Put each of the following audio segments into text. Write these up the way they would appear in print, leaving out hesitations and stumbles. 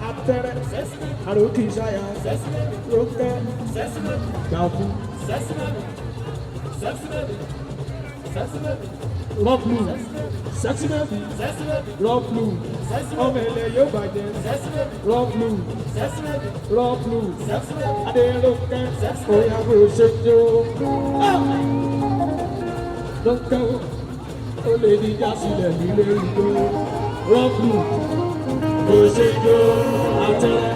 Apẹ̀rẹ̀ àròkì ìṣayà lókè gbàgbó rọ́pùlù sẹ́sìmẹ́bì rọ́pùlù ọmọ ilẹ̀ yóò bàjẹ́ rọ́pùlù rọ́pùlù adélókè òyàwó ṣèjọ́ lókè ó lè díjà sílẹ̀ nílé ìjọ rọ́pùlù òṣèjọ́ àtẹ̀rẹ̀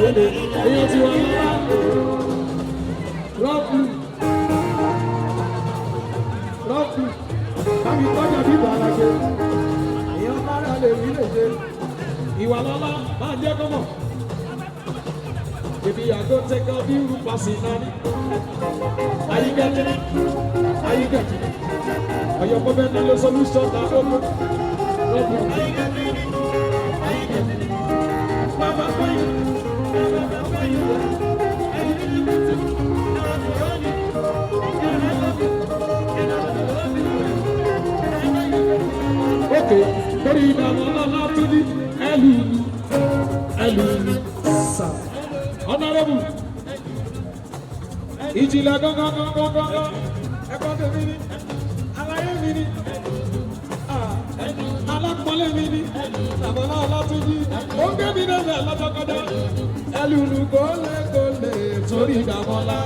ó lè díjà èyí tí wọ́n yá rọ́pùlù. Rọ́pù bámi tọ́jà bí bàlágé èèyàn lára lè rí lè ṣe ìwà lọ́lá máa jẹ́ kọ́mọ̀ if you are go take out you passing on it are you getting it are your problem no solution na ogo Rọ́pù are you getting it mama for you torí ìdààmú ọlọ́lá tó ní ẹlùlù sà ọ̀nàrẹ́bù ìjìnlẹ̀ gángan ẹ̀kọ́ tèmi ni aláyé mi ni alápọ̀lẹ́ mi ni àbọ̀lá ọlọ́túnjí ó ń gbé mi lẹ́sẹ̀ lọ́jọ́ kọjá ẹlùlù gólégólé torí ìdààmú ọlá.